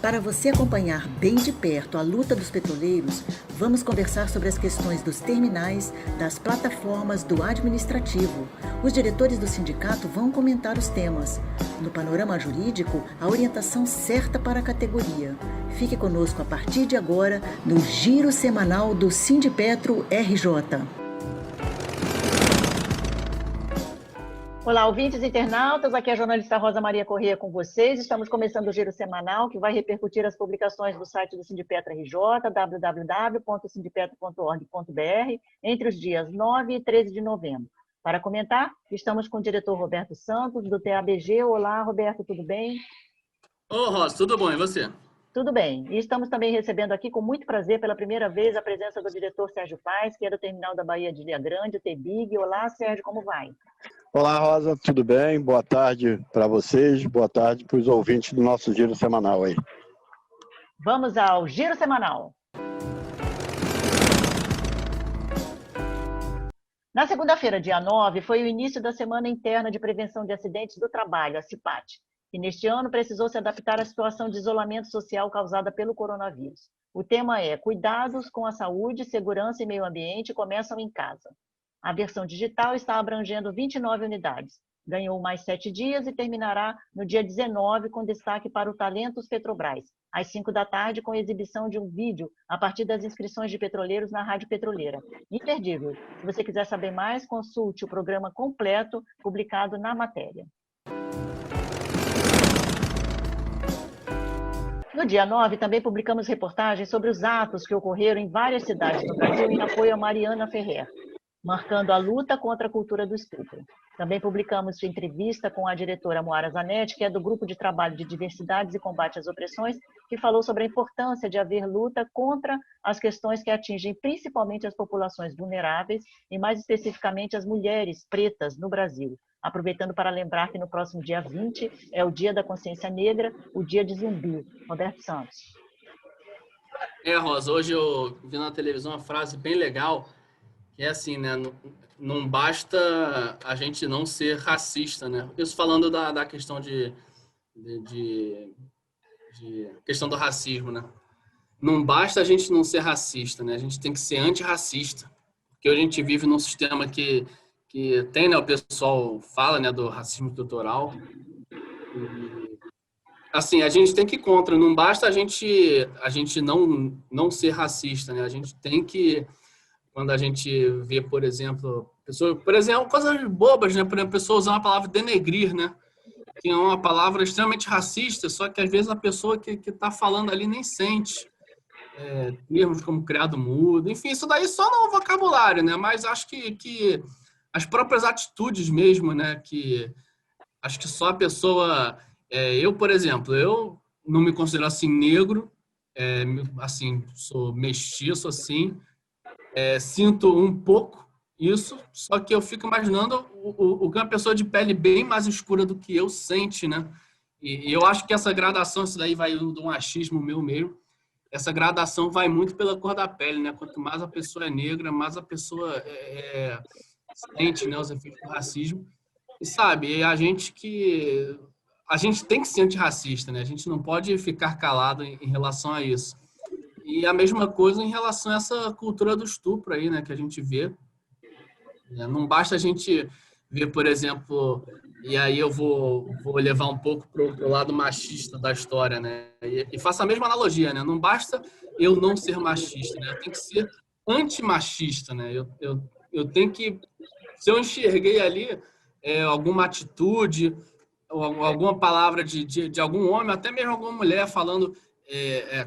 Para você acompanhar bem de perto a luta dos petroleiros, vamos conversar sobre as questões dos terminais, das plataformas, do administrativo. Os diretores do sindicato vão comentar os temas. No panorama jurídico, a orientação certa para a categoria. Fique conosco a partir de agora no Giro Semanal do Sindipetro RJ. Olá, ouvintes e internautas, aqui é a jornalista Rosa Maria Corrêa com vocês. Estamos começando o Giro Semanal, que vai repercutir as publicações do site do Sindipetro RJ, www.sindipetro.org.br, entre os dias 9 e 13 de novembro. Para comentar, estamos com o diretor Roberto Santos, do TABG. Olá, Roberto, tudo bem? Ô, Rosa, tudo bom? E você? Tudo bem. E estamos também recebendo aqui, com muito prazer, pela primeira vez, a presença do diretor Sérgio Paes, que é do Terminal da Bahia de Ilha Grande, o TBIG. Olá, Sérgio, como vai? Olá, Rosa, tudo bem? Boa tarde para vocês, boa tarde para os ouvintes do nosso Giro Semanal aí. Vamos ao Giro Semanal. Na segunda-feira, dia 9, foi o início da Semana Interna de Prevenção de Acidentes do Trabalho, a CIPAT, que neste ano precisou se adaptar à situação de isolamento social causada pelo coronavírus. O tema é Cuidados com a saúde, segurança e meio ambiente começam em casa. A versão digital está abrangendo 29 unidades. Ganhou mais 7 dias e terminará no dia 19, com destaque para o Talentos Petrobras, às 5 da tarde, com exibição de um vídeo a partir das inscrições de petroleiros na Rádio Petroleira. Imperdível. Se você quiser saber mais, consulte o programa completo publicado na matéria. No dia 9, também publicamos reportagens sobre os atos que ocorreram em várias cidades do Brasil em apoio a Mariana Ferrer, marcando a luta contra a cultura do estupro. Também publicamos entrevista com a diretora Moara Zanetti, que é do Grupo de Trabalho de Diversidades e Combate às Opressões, que falou sobre a importância de haver luta contra as questões que atingem principalmente as populações vulneráveis e, mais especificamente, as mulheres pretas no Brasil. Aproveitando para lembrar que no próximo dia 20 é o Dia da Consciência Negra, o Dia de Zumbi. Roberto Santos. Rosa, hoje eu vi na televisão uma frase bem legal, que é assim, né? Não basta a gente não ser racista, né? Isso falando da questão de questão do racismo, né? Não basta a gente não ser racista, né? A gente tem que ser antirracista. Porque hoje a gente vive num sistema que tem, né? O pessoal fala, né? Do racismo estrutural. E, assim, a gente tem que ir contra. Não basta a gente não ser racista, né? A gente tem que... Quando a gente vê, por exemplo, coisas bobas, né? Por exemplo, a pessoa usar uma palavra denegrir, né? Que é uma palavra extremamente racista, só que às vezes a pessoa que está falando ali nem sente. Termos como criado mudo, enfim, isso daí só no vocabulário, né? Mas acho que as próprias atitudes mesmo, né? Que acho que só a pessoa... eu, por exemplo, eu não me considero assim negro, assim, sou mestiço, assim, sinto um pouco isso, só que eu fico imaginando o que uma pessoa de pele bem mais escura do que eu sente, né? E eu acho que essa gradação, isso daí vai do machismo meu mesmo, essa gradação vai muito pela cor da pele, né? Quanto mais a pessoa é negra, mais a pessoa sente, né, os efeitos do racismo. E sabe, a gente tem que ser antirracista, né? A gente não pode ficar calado em relação a isso. E a mesma coisa em relação a essa cultura do estupro aí, né, que a gente vê. Não basta a gente ver, por exemplo, e aí eu vou levar um pouco para o lado machista da história, né, e faço a mesma analogia, né, não basta eu não ser machista, né, eu tenho que ser antimachista, né, eu tenho que, se eu enxerguei ali alguma atitude, ou alguma palavra de algum homem, até mesmo alguma mulher falando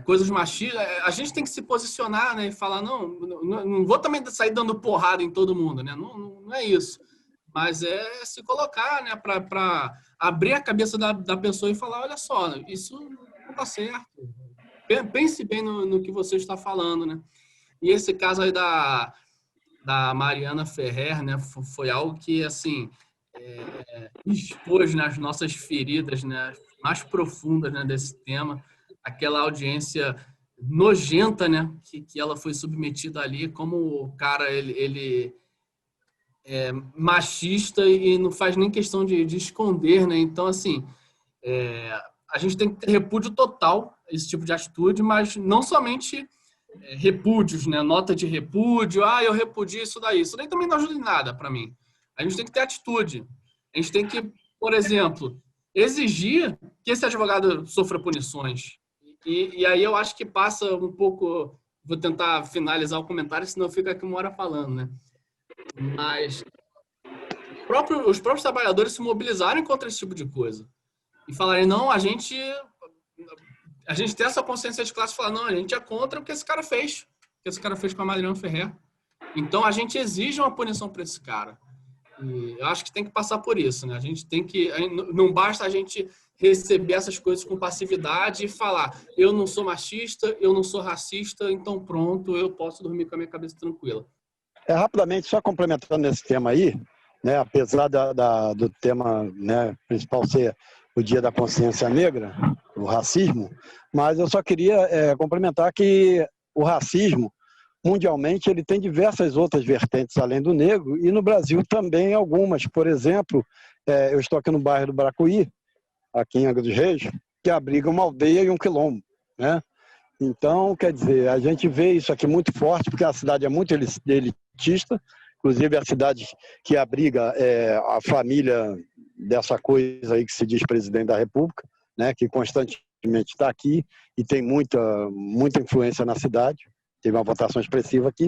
coisas machistas, a gente tem que se posicionar, né, e falar, não vou também sair dando porrada em todo mundo, né, não é isso, mas é se colocar, né, para abrir a cabeça da pessoa e falar, olha só, isso não está certo, pense bem no que você está falando, né, e esse caso aí da Mariana Ferrer, né, foi algo que, assim, expôs, né, as nossas feridas, né, mais profundas, né, desse tema, aquela audiência nojenta, né, que ela foi submetida ali, como o cara, ele é machista e não faz nem questão de esconder, né, então, assim, a gente tem que ter repúdio total esse tipo de atitude, mas não somente repúdios, né? Nota de repúdio, eu repudio isso daí. Isso daí também não ajuda em nada para mim. A gente tem que ter atitude. A gente tem que, por exemplo, exigir que esse advogado sofra punições. E aí eu acho que passa um pouco... Vou tentar finalizar o comentário, senão fica aqui uma hora falando, né? Mas os próprios trabalhadores se mobilizarem contra esse tipo de coisa. E falarem, não, a gente tem essa consciência de classe e falar, não, a gente é contra o que esse cara fez. O que esse cara fez com a Mariana Ferrer. Então, a gente exige uma punição para esse cara. E eu acho que tem que passar por isso, né? A gente tem que... Não basta a gente receber essas coisas com passividade e falar, eu não sou machista, eu não sou racista, então pronto, eu posso dormir com a minha cabeça tranquila. Rapidamente, só complementando esse tema aí, né, apesar do tema, né, principal ser o Dia da Consciência Negra, o racismo, mas eu só queria complementar que o racismo, mundialmente, ele tem diversas outras vertentes além do negro, e no Brasil também algumas. Por exemplo, eu estou aqui no bairro do Bracuí, aqui em Angra dos Reis, que abriga uma aldeia e um quilombo, né? Então, quer dizer, a gente vê isso aqui muito forte, porque a cidade é muito elitista, inclusive é a cidade que abriga a família dessa coisa aí que se diz presidente da República, né, que constantemente está aqui e tem muita influência na cidade, teve uma votação expressiva aqui,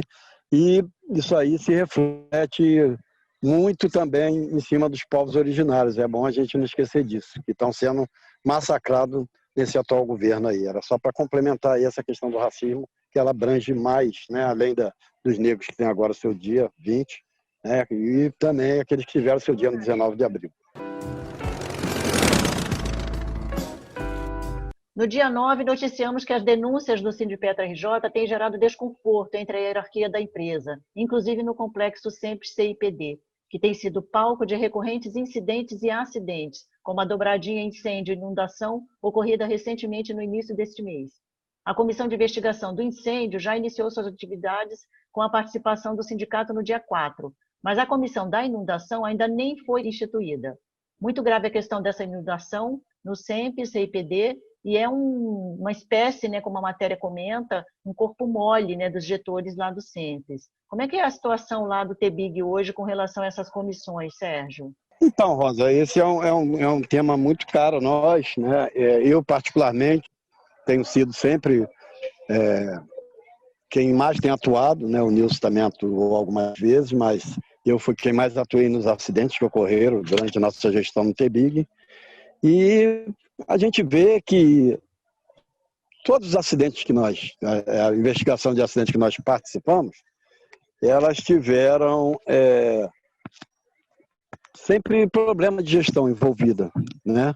e isso aí se reflete muito também em cima dos povos originários. É bom a gente não esquecer disso, que estão sendo massacrados nesse atual governo aí. Era só para complementar aí essa questão do racismo, que ela abrange mais, né, além dos negros que têm agora o seu dia 20, né, e também aqueles que tiveram o seu dia no 19 de abril. No dia 9, noticiamos que as denúncias do Sindipetra RJ têm gerado desconforto entre a hierarquia da empresa, inclusive no complexo Sempre-CIPD, que tem sido palco de recorrentes incidentes e acidentes, como a dobradinha incêndio e inundação ocorrida recentemente no início deste mês. A Comissão de Investigação do Incêndio já iniciou suas atividades com a participação do sindicato no dia 4, mas a Comissão da Inundação ainda nem foi instituída. Muito grave a questão dessa inundação no Sempre-CIPD, e é uma espécie, né, como a matéria comenta, um corpo mole, né, dos getores lá do Sempre. Como é que é a situação lá do TBIG hoje com relação a essas comissões, Sérgio? Então, Rosa, esse é um tema muito caro a nós, né? Eu, particularmente, tenho sido sempre quem mais tem atuado, né? O Nilson também atuou algumas vezes, mas eu fui quem mais atuei nos acidentes que ocorreram durante a nossa gestão no TBIG. E a gente vê que todos os acidentes que a investigação de acidentes que nós participamos, elas tiveram sempre problema de gestão envolvida, né,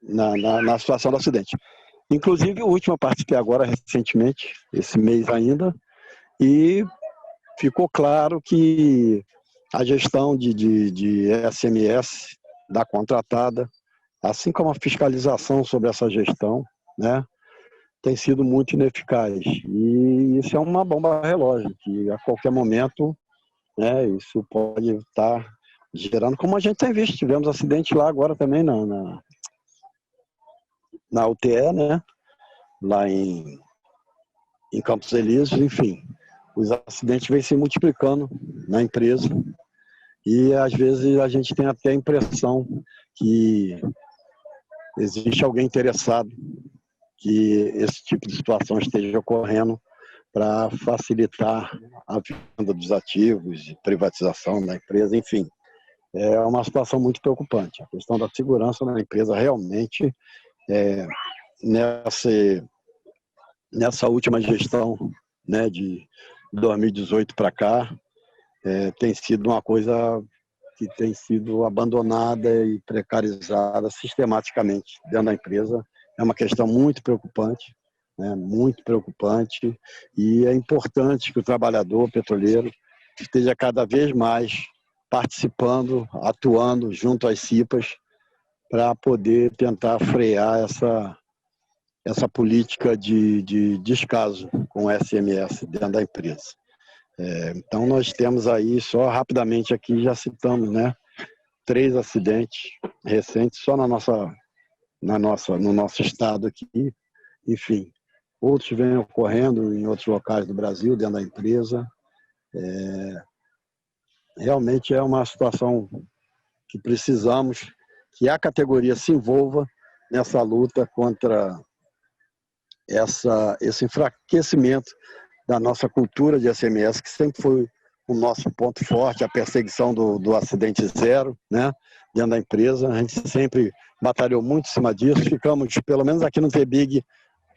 na situação do acidente. Inclusive, o último eu participei agora recentemente, esse mês ainda, e ficou claro que a gestão de SMS da contratada, assim como a fiscalização sobre essa gestão, né, tem sido muito ineficaz. E isso é uma bomba relógio, que a qualquer momento, né, isso pode estar gerando, como a gente tem visto. Tivemos acidente lá agora também na UTE, né, lá em Campos Elíseos, enfim. Os acidentes vêm se multiplicando na empresa e às vezes a gente tem até a impressão que existe alguém interessado que esse tipo de situação esteja ocorrendo para facilitar a venda dos ativos, privatização da empresa, enfim. É uma situação muito preocupante. A questão da segurança na empresa realmente, nessa última gestão, né, de 2018 para cá, tem sido uma coisa que tem sido abandonada e precarizada sistematicamente dentro da empresa. É uma questão muito preocupante, né? Muito preocupante, e é importante que o trabalhador petroleiro esteja cada vez mais participando, atuando junto às CIPAs para poder tentar frear essa política de descaso com o SMS dentro da empresa. Então nós temos aí, só rapidamente aqui já citamos, né, 3 acidentes recentes só no nosso estado aqui, enfim. Outros vêm ocorrendo em outros locais do Brasil, dentro da empresa. Realmente é uma situação que precisamos que a categoria se envolva nessa luta contra esse enfraquecimento da nossa cultura de SMS, que sempre foi o nosso ponto forte, a perseguição do acidente zero, né, dentro da empresa. A gente sempre batalhou muito em cima disso. Ficamos, pelo menos aqui no TBIG,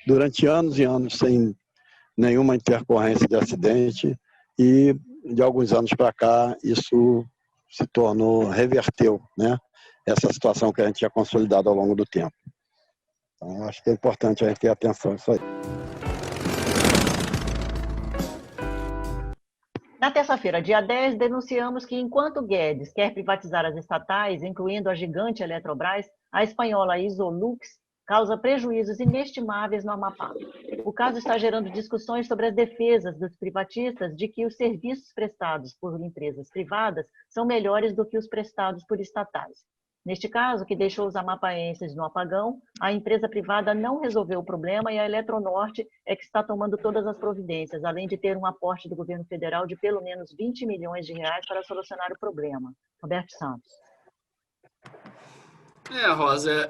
durante anos e anos sem nenhuma intercorrência de acidente, e de alguns anos para cá isso se tornou, reverteu, né, essa situação que a gente tinha consolidado ao longo do tempo. Então, acho que é importante a gente ter atenção a isso aí. Na terça-feira, dia 10, denunciamos que, enquanto Guedes quer privatizar as estatais, incluindo a gigante Eletrobras, a espanhola Isolux causa prejuízos inestimáveis no Amapá. O caso está gerando discussões sobre as defesas dos privatistas de que os serviços prestados por empresas privadas são melhores do que os prestados por estatais. Neste caso, que deixou os amapaenses no apagão, a empresa privada não resolveu o problema e a Eletronorte é que está tomando todas as providências, além de ter um aporte do governo federal de pelo menos 20 milhões de reais para solucionar o problema. Roberto Santos. Rosa,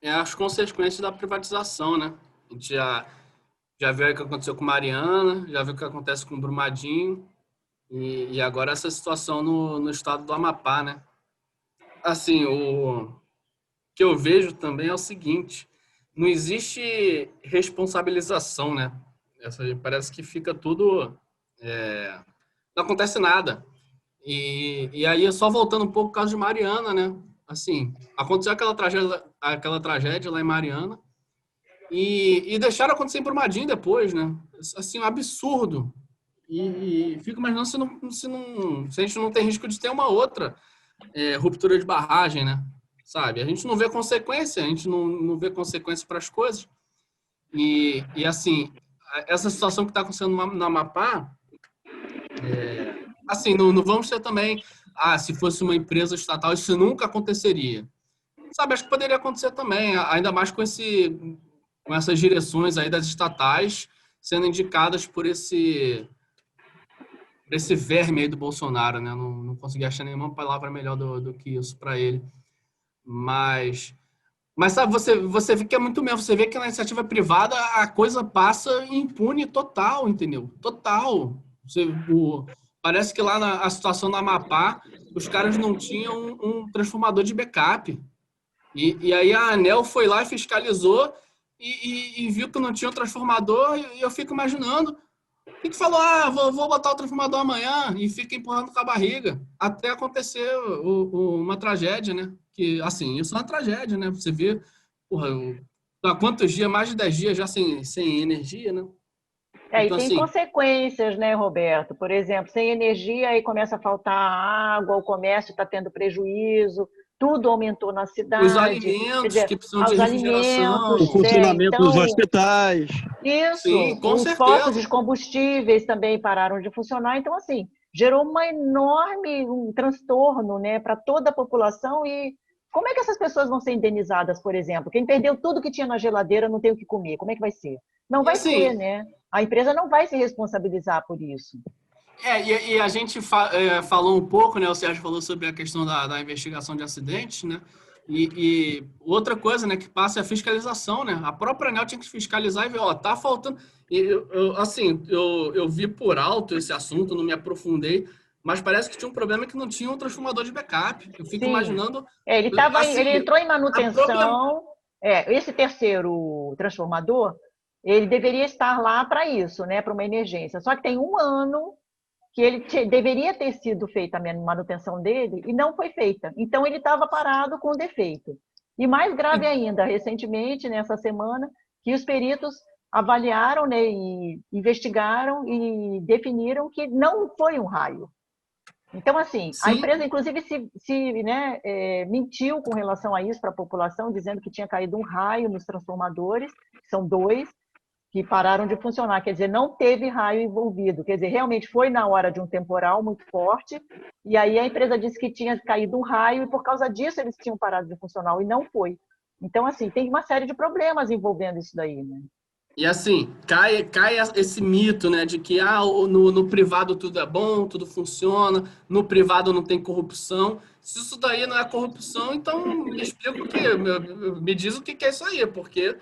as consequências da privatização, né? A gente já viu o que aconteceu com Mariana, já viu o que acontece com Brumadinho e agora essa situação no estado do Amapá, né? Assim, o que eu vejo também é o seguinte, não existe responsabilização, né? Parece que fica tudo... não acontece nada. E aí, só voltando um pouco por causa de Mariana, né? Assim, aconteceu aquela tragédia lá em Mariana e deixaram acontecer em Brumadinho depois, né? Assim, um absurdo. E fico imaginando se a gente não tem risco de ter uma outra ruptura de barragem, né? Sabe? A gente não vê consequência, a gente não vê consequência para as coisas. E assim, essa situação que está acontecendo no Amapá, assim, não vamos ter também, se fosse uma empresa estatal, isso nunca aconteceria. Sabe, acho que poderia acontecer também, ainda mais com essas direções aí das estatais sendo indicadas por esse verme aí do Bolsonaro, né? Não consegui achar nenhuma palavra melhor do que isso para ele. Mas sabe, você vê que é muito mesmo, você vê que na iniciativa privada a coisa passa impune total, entendeu? Total. Parece que lá a situação do Amapá, os caras não tinham um transformador de backup. E aí a ANEEL foi lá e fiscalizou e viu que não tinha um transformador e eu fico imaginando e que falou, vou botar o transformador amanhã e fica empurrando com a barriga até acontecer uma tragédia, né? Que, assim, isso é uma tragédia, né? Você vê, há quantos dias, mais de 10 dias já sem energia, né? E Então, tem assim, consequências, né, Roberto? Por exemplo, sem energia, aí começa a faltar água, o comércio está tendo prejuízo, tudo aumentou na os cidade, quer alimentos dizer, que precisam de os O refrigeração, alimentos, funcionamento dos então, hospitais. sim, isso, com os postos certeza. de combustíveis também pararam de funcionar, então, assim, gerou um transtorno, né, para toda a população. E como é que essas pessoas vão ser indenizadas, por exemplo? Quem perdeu tudo que tinha na geladeira não tem o que comer, como é que vai ser? Não E vai ser, assim, né? A empresa não vai se responsabilizar por isso. e a gente falou um pouco, né? O Sérgio falou sobre a questão da investigação de acidentes, né? E outra coisa, né, que passa é a fiscalização, né? A própria ANEEL tinha que fiscalizar e ver, tá faltando. Eu vi por alto esse assunto, não me aprofundei, mas parece que tinha um problema que não tinha um transformador de backup. Eu fico Sim. imaginando, Ele assim, entrou em a própria. manutenção. Esse terceiro transformador, ele deveria estar lá para isso, né, para uma emergência. Só que tem um ano que deveria ter sido feita a manutenção dele e não foi feita. Então, ele estava parado com defeito. E mais grave ainda, recentemente, nessa semana, que os peritos avaliaram, né, e investigaram e definiram que não foi um raio. Então, assim, a Sim, empresa, inclusive, mentiu com relação a isso para a população, dizendo que tinha caído um raio nos transformadores, que são dois, que pararam de funcionar. Quer dizer, não teve raio envolvido. Quer dizer, realmente foi na hora de um temporal muito forte, e aí a empresa disse que tinha caído um raio, e por causa disso eles tinham parado de funcionar, e não foi. Então, assim, tem uma série de problemas envolvendo isso daí, né? E assim, cai esse mito, né, de que no privado tudo é bom, tudo funciona, no privado não tem corrupção. Se isso daí não é corrupção, então me explica o quê? Me diz o que é isso aí, porque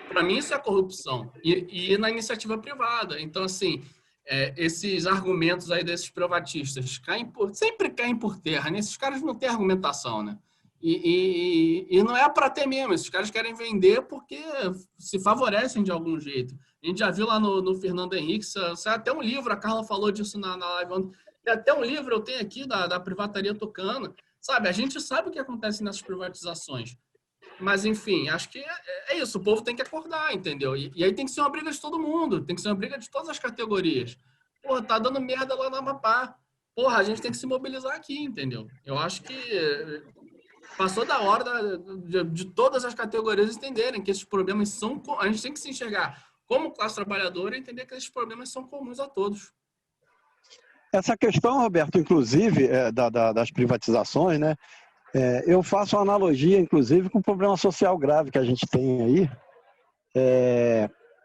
para mim isso é corrupção. E na iniciativa privada. Então, assim, esses argumentos aí desses privatistas sempre caem por terra, né? Esses caras não têm argumentação, né? E não é para ter mesmo, esses caras querem vender porque se favorecem de algum jeito. A gente já viu lá no Fernando Henrique, sai até um livro, a Carla falou disso na live ontem, tem até um livro eu tenho aqui da Privataria Tucana, sabe? A gente sabe o que acontece nessas privatizações. Mas, enfim, acho que é isso, o povo tem que acordar, entendeu? E aí tem que ser uma briga de todo mundo, tem que ser uma briga de todas as categorias. Porra, tá dando merda lá na Amapá. Porra, a gente tem que se mobilizar aqui, entendeu? Eu acho que passou da hora de todas as categorias entenderem que esses problemas são... A gente tem que se enxergar como classe trabalhadora e entender que esses problemas são comuns a todos. Essa questão, Roberto, inclusive, das privatizações, né? Eu faço uma analogia, inclusive, com o problema social grave que a gente tem aí,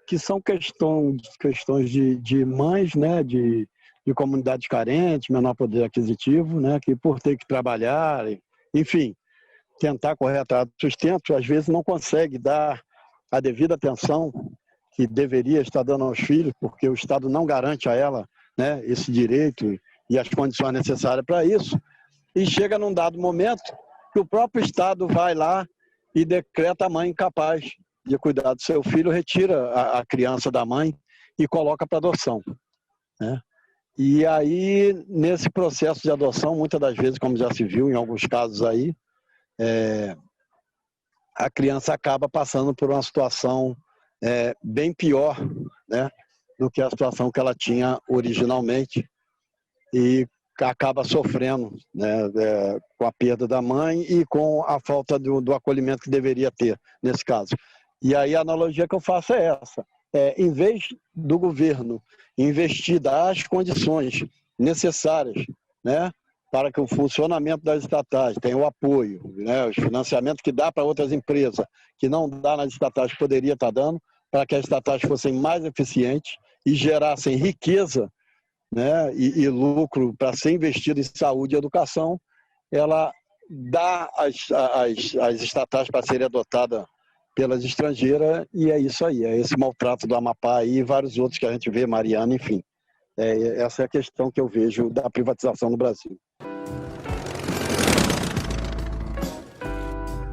que são questões de mães, né? De comunidades carentes, menor poder aquisitivo, né? Que por ter que trabalhar, enfim, tentar correr atrás do sustento, às vezes não consegue dar a devida atenção que deveria estar dando aos filhos, porque o Estado não garante a ela, né, esse direito e as condições necessárias para isso, e chega num dado momento que o próprio Estado vai lá e decreta a mãe incapaz de cuidar do seu filho, retira a criança da mãe e coloca para adoção, né? E aí, nesse processo de adoção, muitas das vezes, como já se viu em alguns casos aí, a criança acaba passando por uma situação bem pior, né, do que a situação que ela tinha originalmente e acaba sofrendo, né, com a perda da mãe e com a falta do acolhimento que deveria ter nesse caso. E aí a analogia que eu faço é essa. Em vez do governo investir, dar as condições necessárias, né, para que o funcionamento das estatais tenha o apoio, né, os financiamentos que dá para outras empresas, que não dá nas estatais, poderia estar dando, para que as estatais fossem mais eficientes e gerassem riqueza, né, e lucro para ser investido em saúde e educação, ela dá as estatais para serem adotadas pelas estrangeiras, e é isso aí, é esse maltrato do Amapá e vários outros que a gente vê, Mariana, enfim. Essa é a questão que eu vejo da privatização no Brasil.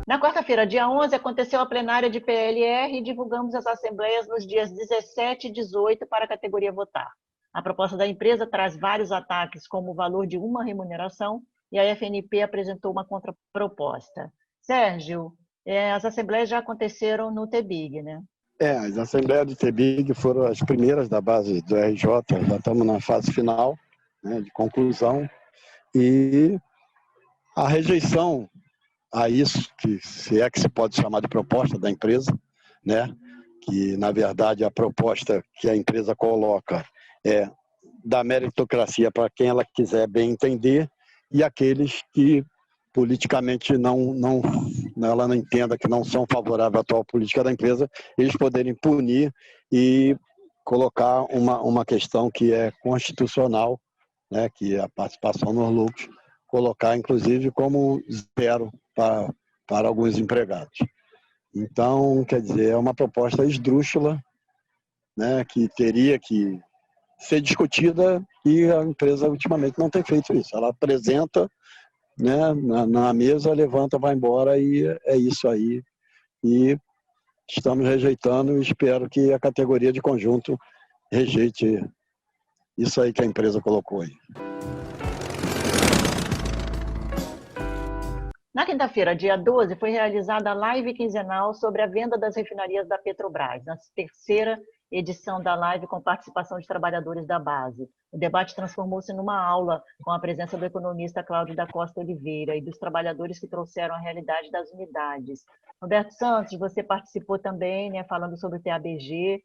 Na quarta-feira, dia 11, aconteceu a plenária de PLR e divulgamos as assembleias nos dias 17 e 18 para a categoria votar. A proposta da empresa traz vários ataques, como o valor de uma remuneração, e a FNP apresentou uma contraproposta. Sérgio, as assembleias já aconteceram no TBIG, né? As assembleias do TBIG foram as primeiras da base do RJ, já estamos na fase final, né, de conclusão, e a rejeição a isso, que se é que se pode chamar de proposta da empresa, né, que na verdade a proposta que a empresa coloca é da meritocracia para quem ela quiser bem entender e aqueles que politicamente ela não entenda que não são favoráveis à atual política da empresa, eles poderem punir e colocar uma questão que é constitucional, né, que é a participação nos lucros, colocar inclusive como zero para alguns empregados. Então, quer dizer, é uma proposta esdrúxula, né, que teria que ser discutida e a empresa ultimamente não tem feito isso. Ela apresenta, né, na mesa, levanta, vai embora e é isso aí. E estamos rejeitando e espero que a categoria de conjunto rejeite isso aí que a empresa colocou aí. Na quinta-feira, dia 12, foi realizada a live quinzenal sobre a venda das refinarias da Petrobras, na terceira edição da live com participação de trabalhadores da base. O debate transformou-se numa aula com a presença do economista Cláudio da Costa Oliveira e dos trabalhadores que trouxeram a realidade das unidades. Roberto Santos, você participou também, né, falando sobre o TABG.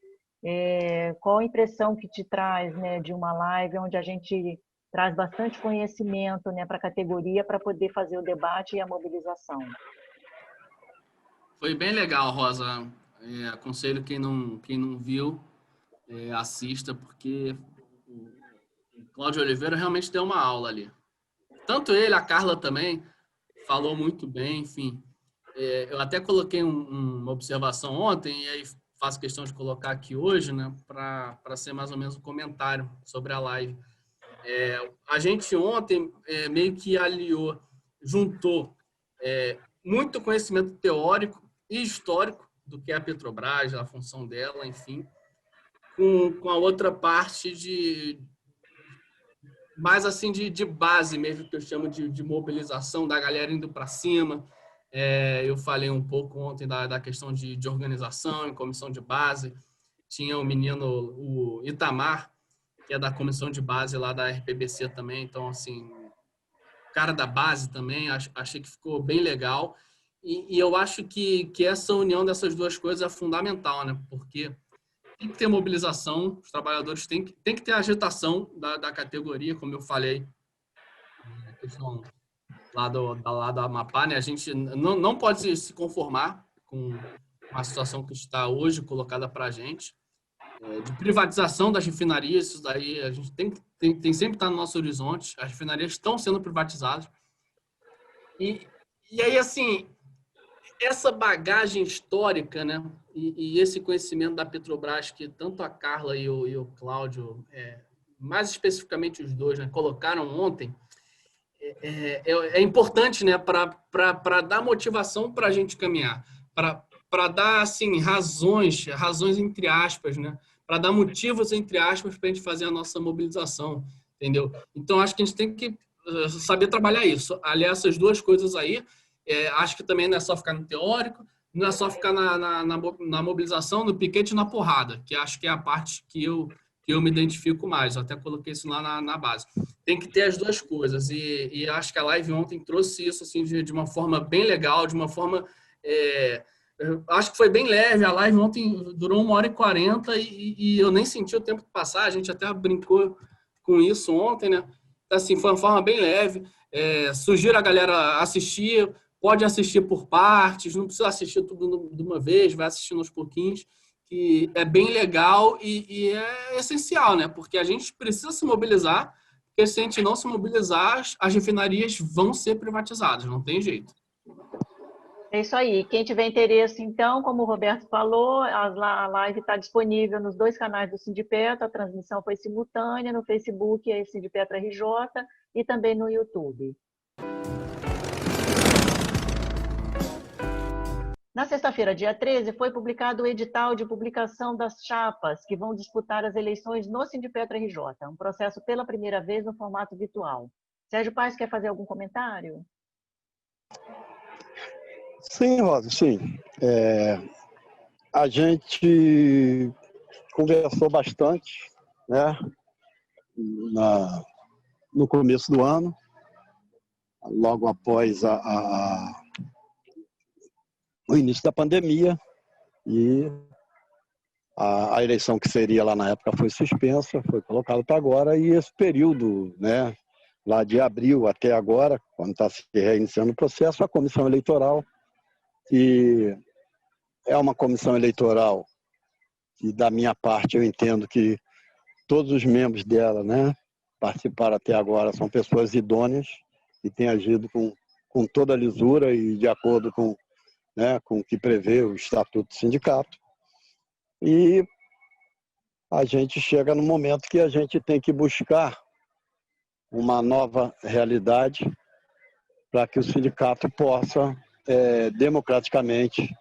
Qual a impressão que te traz, né, de uma live onde a gente traz bastante conhecimento, né, para a categoria para poder fazer o debate e a mobilização? Foi bem legal, Rosa. Aconselho quem não viu, assista, porque o Cláudio Oliveira realmente deu uma aula ali. Tanto ele, a Carla também, falou muito bem, enfim. Eu até coloquei uma observação ontem, e aí faço questão de colocar aqui hoje, né, para ser mais ou menos um comentário sobre a live. A gente ontem meio que juntou muito conhecimento teórico e histórico do que é a Petrobras, a função dela, enfim, com a outra parte mais assim de base mesmo, que eu chamo de mobilização da galera indo para cima. Eu falei um pouco ontem da questão de organização em comissão de base. Tinha o Itamar, que é da comissão de base lá da RPBC também. Então, assim, cara da base também, achei que ficou bem legal. E eu acho que essa união dessas duas coisas é fundamental, né? Porque tem que ter mobilização, os trabalhadores têm que ter agitação da categoria, como eu falei, a questão lá do Amapá, né? A gente não pode se conformar com a situação que está hoje colocada para a gente, de privatização das refinarias. Isso daí a gente tem sempre estar no nosso horizonte. As refinarias estão sendo privatizadas. E aí, assim, essa bagagem histórica, né, e esse conhecimento da Petrobras que tanto a Carla e o Cláudio, mais especificamente os dois, né, colocaram ontem, é importante, né, para dar motivação para a gente caminhar, para dar assim razões entre aspas, né, para dar motivos entre aspas para a gente fazer a nossa mobilização, entendeu? Então acho que a gente tem que saber trabalhar isso, aliás, essas duas coisas aí. Acho que também não é só ficar no teórico, não é só ficar na mobilização, no piquete e na porrada, que acho que é a parte que eu me identifico mais. Eu até coloquei isso lá na base. Tem que ter as duas coisas. E acho que a live ontem trouxe isso assim, de uma forma bem legal, de uma forma... acho que foi bem leve. A live ontem durou 1h40 e eu nem senti o tempo passar. A gente até brincou com isso ontem, né? Assim, foi uma forma bem leve. Sugiro a galera assistir. Pode assistir por partes, não precisa assistir tudo de uma vez, vai assistindo aos pouquinhos, que é bem legal e é essencial, né? Porque a gente precisa se mobilizar, porque se a gente não se mobilizar, as refinarias vão ser privatizadas, não tem jeito. É isso aí. Quem tiver interesse, então, como o Roberto falou, a live está disponível nos dois canais do Sindipetra, a transmissão foi simultânea, no Facebook, é Sindipetra RJ, e também no YouTube. Na sexta-feira, dia 13, foi publicado o edital de publicação das chapas que vão disputar as eleições no Sindipetra RJ, um processo pela primeira vez no formato virtual. Sérgio Paes quer fazer algum comentário? Sim, Rosa, sim. A gente conversou bastante, né, no começo do ano, logo após o início da pandemia, e a eleição que seria lá na época foi suspensa, foi colocada para agora, e esse período, né, lá de abril até agora, quando está se reiniciando o processo, a comissão eleitoral, que é uma comissão eleitoral que, da minha parte, eu entendo que todos os membros dela, né, participaram até agora, são pessoas idôneas e têm agido com toda a lisura e de acordo com o que prevê o Estatuto do Sindicato. E a gente chega no momento que a gente tem que buscar uma nova realidade para que o sindicato possa democraticamente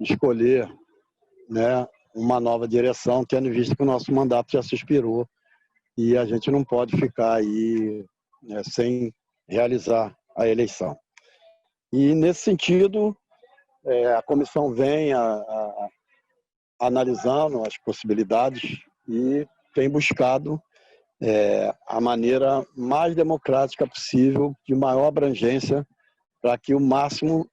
escolher, né, uma nova direção, tendo visto que o nosso mandato já se expirou e a gente não pode ficar aí sem realizar a eleição. E, nesse sentido, a comissão vem analisando as possibilidades e tem buscado a maneira mais democrática possível, de maior abrangência, para que o máximo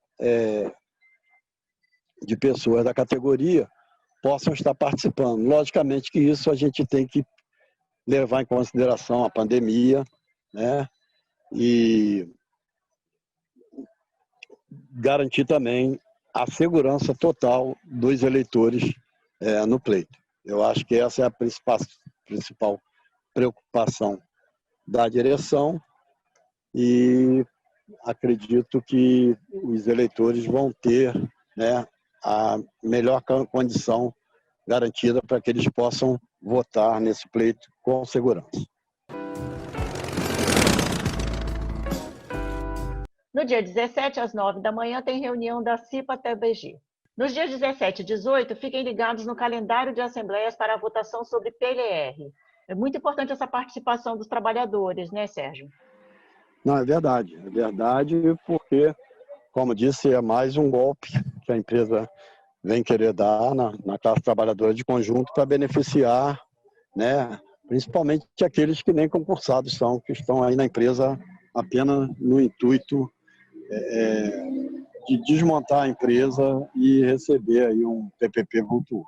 de pessoas da categoria possam estar participando. Logicamente que isso a gente tem que levar em consideração a pandemia, né? E garantir também a segurança total dos eleitores no pleito. Eu acho que essa é a principal preocupação da direção e acredito que os eleitores vão ter, né, a melhor condição garantida para que eles possam votar nesse pleito com segurança. No dia 17, às 9 da manhã, tem reunião da CIPA-TBG. Nos dias 17 e 18, fiquem ligados no calendário de assembleias para a votação sobre PLR. É muito importante essa participação dos trabalhadores, né, Sérgio? Não, é verdade porque, como disse, é mais um golpe que a empresa vem querer dar na classe trabalhadora de conjunto para beneficiar, né, principalmente aqueles que nem concursados são, que estão aí na empresa apenas no intuito de desmontar a empresa e receber aí um PPP vultuoso.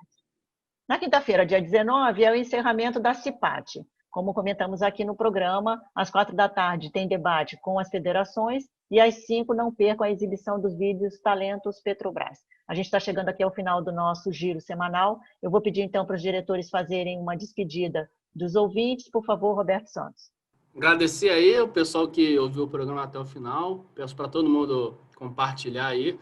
Na quinta-feira, dia 19, é o encerramento da CIPAT. Como comentamos aqui no programa, às 4 da tarde tem debate com as federações e às 5 não percam a exibição dos vídeos Talentos Petrobras. A gente está chegando aqui ao final do nosso giro semanal. Eu vou pedir então para os diretores fazerem uma despedida dos ouvintes. Por favor, Roberto Santos. Agradecer aí o pessoal que ouviu o programa até o final. Peço para todo mundo compartilhar aí.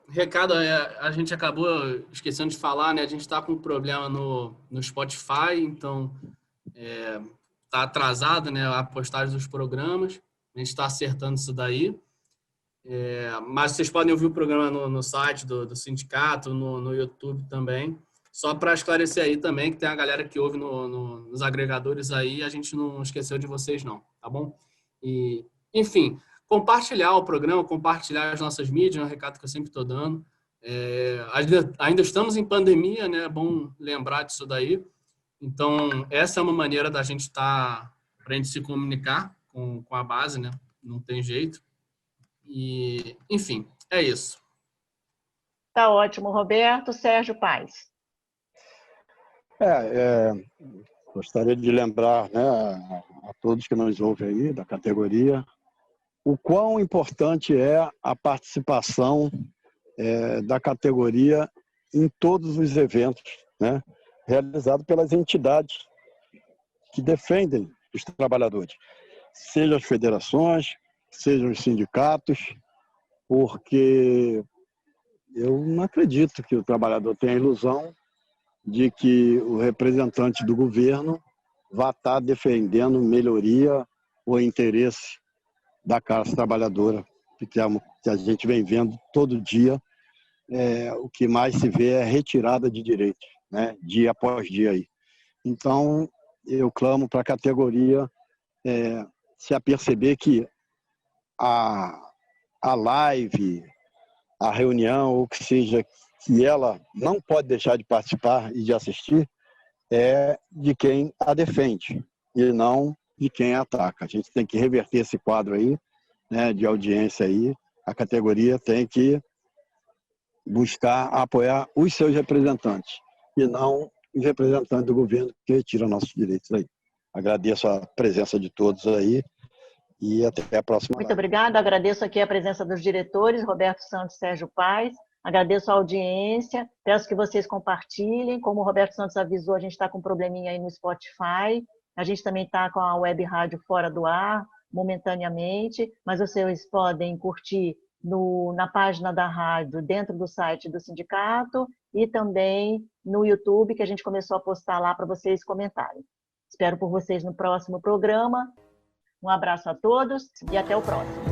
Recado, a gente acabou esquecendo de falar, né? A gente está com um problema no Spotify, então está atrasado, né, a postagem dos programas. A gente está acertando isso daí. Mas vocês podem ouvir o programa no site do sindicato, no YouTube também. Só para esclarecer aí também, que tem a galera que ouve nos agregadores aí, a gente não esqueceu de vocês não, tá bom? E, enfim, compartilhar o programa, compartilhar as nossas mídias, é um recado que eu sempre estou dando. Ainda estamos em pandemia, né? É bom lembrar disso daí. Então, essa é uma maneira da gente para a gente se comunicar com a base, né? Não tem jeito. E, enfim, é isso. Tá ótimo, Roberto. Sérgio Paes. Gostaria de lembrar, né, a todos que nos ouvem aí, da categoria, o quão importante é a participação da categoria em todos os eventos, né, realizados pelas entidades que defendem os trabalhadores, sejam as federações, sejam os sindicatos, porque eu não acredito que o trabalhador tenha a ilusão de que o representante do governo vai estar defendendo melhoria ou interesse da classe trabalhadora, que a gente vem vendo todo dia. O que mais se vê é retirada de direitos, né, dia após dia aí. Então, eu clamo para a categoria se aperceber que a live, a reunião, ou que seja, que ela não pode deixar de participar e de assistir, é de quem a defende e não de quem a ataca. A gente tem que reverter esse quadro aí, né, de audiência aí. A categoria tem que buscar apoiar os seus representantes e não os representantes do governo que retiram nossos direitos aí. Agradeço a presença de todos aí e até a próxima. Muito obrigada. Agradeço aqui a presença dos diretores, Roberto Santos e Sérgio Paes. Agradeço a audiência, peço que vocês compartilhem. Como o Roberto Santos avisou, a gente está com um probleminha aí no Spotify. A gente também está com a web rádio fora do ar, momentaneamente, mas vocês podem curtir na página da rádio, dentro do site do sindicato e também no YouTube, que a gente começou a postar lá para vocês comentarem. Espero por vocês no próximo programa. Um abraço a todos e até o próximo.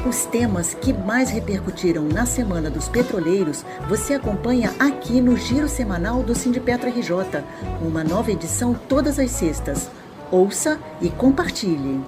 Os temas que mais repercutiram na Semana dos Petroleiros, você acompanha aqui no Giro Semanal do Sindipetro RJ, uma nova edição todas as sextas. Ouça e compartilhe.